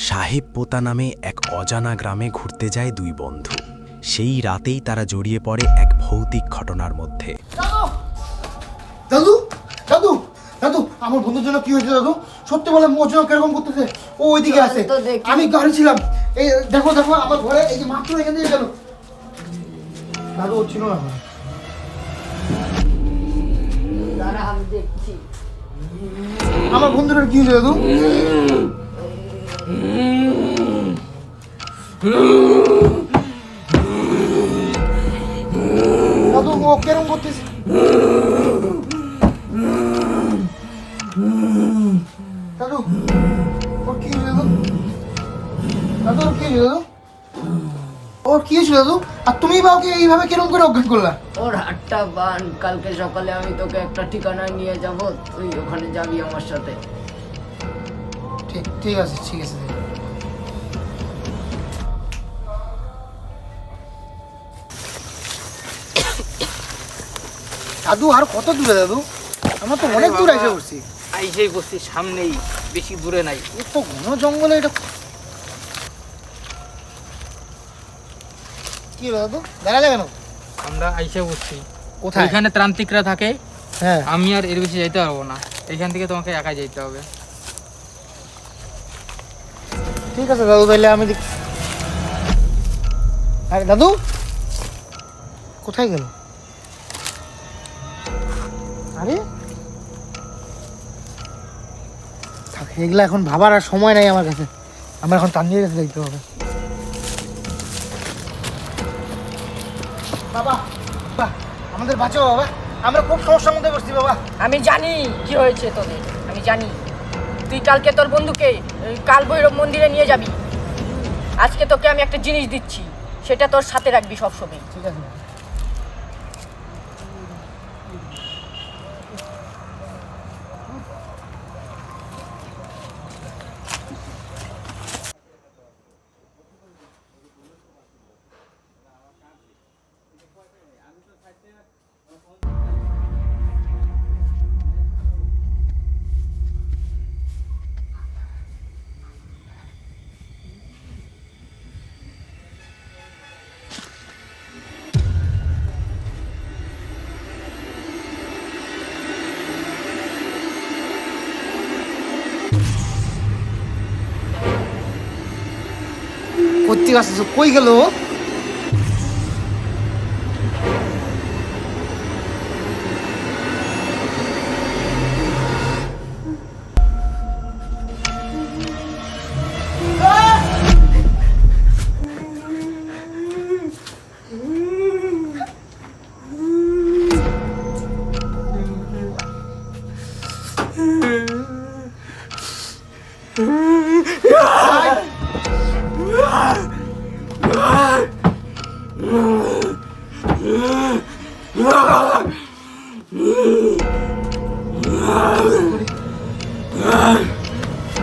সাহেব পোতা নামে এক অজানা গ্রামে ঘুরতে যায় দুই বন্ধু। সেই রাতেই তারা জড়িয়ে পড়ে এক ভৌতিক ঘটনার মধ্যে। দাদু দাদু দাদু আমার বন্ধুর জন্য কি হয়েছে দাদু? সত্যি বলে ওর জন্য কিরকম করতেছে? ও ওইদিকে আছে, আমি গাড়ি ছিলাম। এই দেখো দেখো আমার ঘরে এই যে মাত্র এখান থেকে গেল। দাদু ও ছিল না। আমি দেখছি আমার বন্ধুটার কি হয়েছে দাদু? দাদু ও কেরম করতেছে? দাদু ওর কি হয়েছে দাদু? দাদু ওর কি হয়েছে দাদু? ওর কি হয়েছিল দাদু? আর তুমি বা ওকে এইভাবে কেরম করে অজ্ঞান করলা? ওর হাতটা বান, কালকে সকালে আমি তোকে একটা ঠিকানায় নিয়ে যাব, তুই ওখানে যাবি আমার সাথে। ঠিক ঠিক আছে ঠিক আছে। দাদু আর কত দূরে দাদু? আমরা তো অনেক দূর এসে পড়ছি। আইসেই বসছি, সামনেই, বেশি দূরে নাই। এত ঘন জঙ্গলে এটা কি হলো দাদু? দেখা যায় কেন? আমরা আইসে বসছি কোথায়? এখানে ত্রান্তিকরা থাকে। হ্যাঁ আমি আর এর বেশি যাইতে পারবো না, এখান থেকে তোমাকে একাই যেতে হবে। ঠিক আছে দাদু, তাহলে আমি আরে দাদু কোথায় গেল? আরে থাক, এগুলা এখন ভাবার আর সময় নাই আমার কাছে। আমরা এখন তান্নির কাছে যাইতে হবে। বাবা বাবা আমাদের বাঁচাও বাবা, আমরা খুব সমস্যার মধ্যে পড়ছি বাবা। আমি জানি কি হয়েছে তোদের, আমি জানি। তুই কালকে তোর বন্ধুকে কাল ভৈরব মন্দিরে নিয়ে যাবি। আজকে তোকে আমি একটা জিনিস দিচ্ছি, সেটা তোর সাথে রাখবি সবসময়। ঠিক আছে কোথেকে আসছো? কই গেল?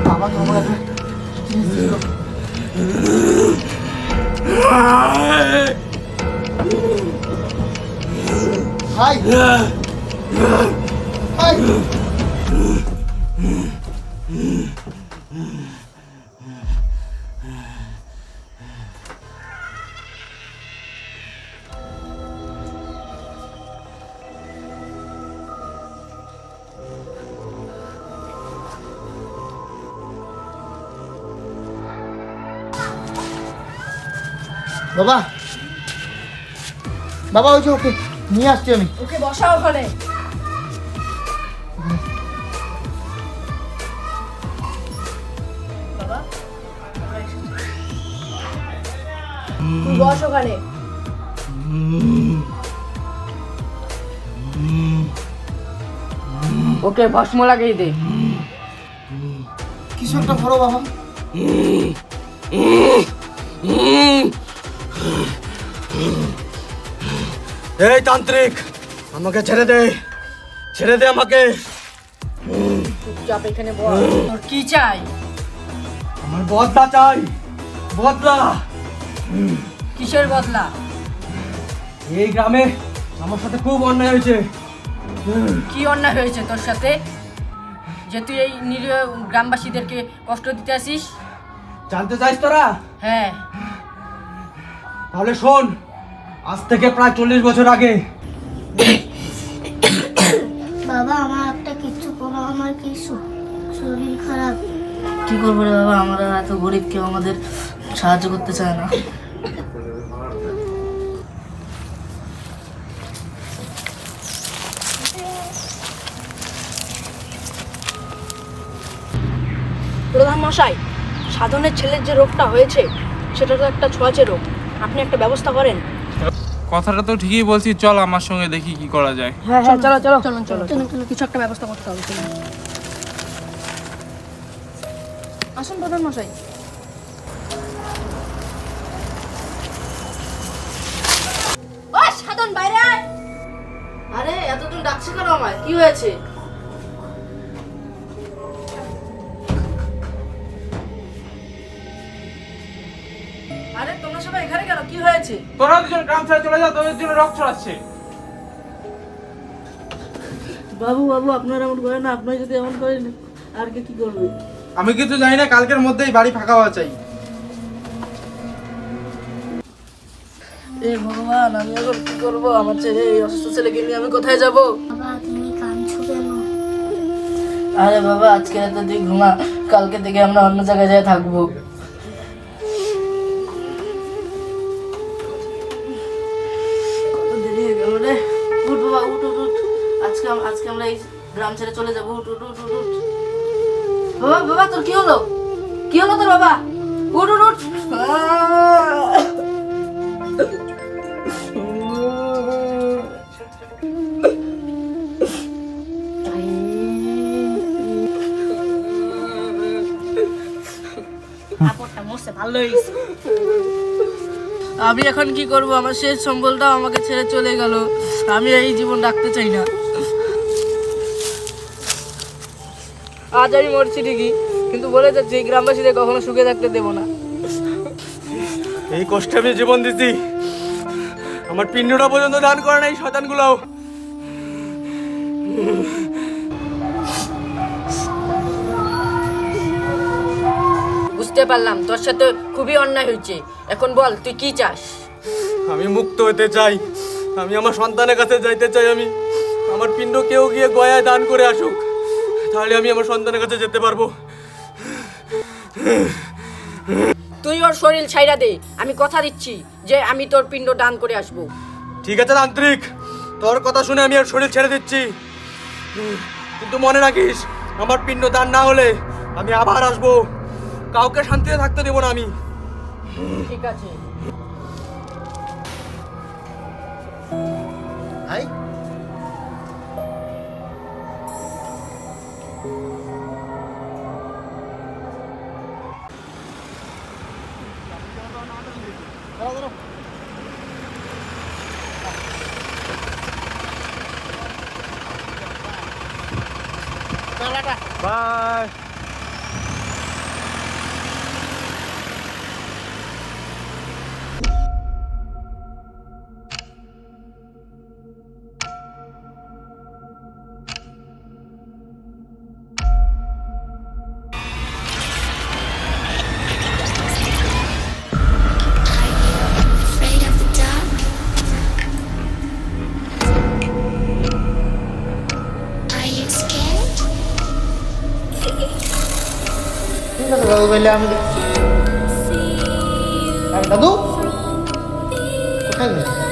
বাবা তো আমার জিনিস দিল। হাই হাই বাবা বাবা ওই যে ওকে নিয়ে আসছি আমি। ওকে বসাও ওখানে। বাবা তুই বস ওখানে। ওকে ভস্ম লাগিয়ে দে। কিছু একটা করো বাবা। এই তান্ত্রিক, আমাকে ছেড়ে দে, ছেড়ে দে আমাকে। চুপচাপ এখানে বস। তোর কি চাই? আমার বদলা চাই, বদলা। কিসের বদলা? এই গ্রামে আমার সাথে খুব অন্যায় হয়েছে। কি অন্যায় হয়েছে তোর সাথে যে তুই এই নিরীহ গ্রামবাসীদেরকে কষ্ট দিতে আসিস? জানতে চাইস তোরা? হ্যাঁ। তাহলে শোন, আজ থেকে প্রায় 40 বছর আগে বাবা আমার একটা কিচ্ছু করো, আমার কিছু শরীর খারাপ। কি করবো রে বাবা, আমরা এত গরিব, কেউ আমাদের সাহায্য করতে চায় না। প্রধান মশাই, সাধনের ছেলের যে রোগটা হয়েছে সেটা তো একটা ছোঁয়াচে রোগ, আপনি একটা ব্যবস্থা করেন। কথাটা তো ঠিকই বলছি, চল আমার সঙ্গে দেখি কি করা যায়। হ্যাঁ হ্যাঁ, চলো চলো চলুন চলো, কিছু একটা ব্যবস্থা করতে হবে। আসুন প্রধান মশাই। ও সাধন, বাইরে আয়। আরে এতদিন ডাকছে কেন আমায়, কি হয়েছে? আরে তোমরা সবাই এখানে কেন, কি হয়েছে? তোরা দুজন গ্রাম ছেড়ে চলে যাও, তোদের জন্য রক্ত ছড়াচ্ছে। বাবু বাবু আপনারা এমন করেন না, আপনারা যদি এমন করেন আর কে কি করবে? আমি কিছু জানি না, কালকের মধ্যেই বাড়ি ফাঁকা হওয়া চাই। এ ভগবান, আমি এখন কি করবো? আমার ছেলে, এই অসুস্থ ছেলেকে নিয়ে আমি কোথায় যাব? বাবা তুমি কাঁদছো কেন? আরে বাবা, আজকে রাতে তুই ঘুমা, কালকে থেকে আমরা অন্য জায়গায় যাই থাকবো। কত দেরি হয়ে গেল রে। উঠ বাবা, উঠ উঠ উঠ। আজকে আমরা এই গ্রাম ছেড়ে চলে যাবো। উঠ উঠ উঠ উঠ উঠ। বাবা বাবা, তোর কি হলো? কি হলো তোর বাবা? উঠ উঠ উঠ। আপদটা মরছে, ভালো হয়েছে। আমি এখন কি করব? আমার শেষ সম্বলটাও আমাকে ছেড়ে চলে গেল। আমি এই জীবন রাখতে চাই না। আজ আমি মরছি ঠিকই, কিন্তু বলে যাচ্ছি এই গ্রামবাসীদের কখনো সুখে থাকতে দেবো না। এই কষ্টে আমি জীবন দিছি, আমার পিণ্ডটা পর্যন্ত দান করে না এই শয়তানগুলো। বুঝতে পারলাম তোর সাথে খুবই অন্যায় হয়েছে, এখন বল তুই কি চাস? আমি মুক্ত হতে চাই, আমি আমার সন্তানের কাছে যাইতে চাই। আমি আমার পিণ্ড কেউ গিয়ে গয়ায় দান করে আসুক, তাহলে আমি আমার সন্তানের কাছে যেতে পারবো। তুই ওর শরীর ছাইরা দে, আমি কথা দিচ্ছি যে আমি তোর পিণ্ড দান করে আসবো। ঠিক আছে তান্ত্রিক, তোর কথা শুনে আমি আর শরীর ছেড়ে দিচ্ছি, কিন্তু মনে রাখিস আমার পিণ্ড দান না হলে আমি আবার আসবো। কাউকে শান্তিতে থাকতে দেবো না আমি। ঠিক আছে। ভাই by. Afraid of the dark? Are you scared? ঠিক আছে দাদু, তাহলে আমি দেখছি। আরে দাদু কোথায় গেছে?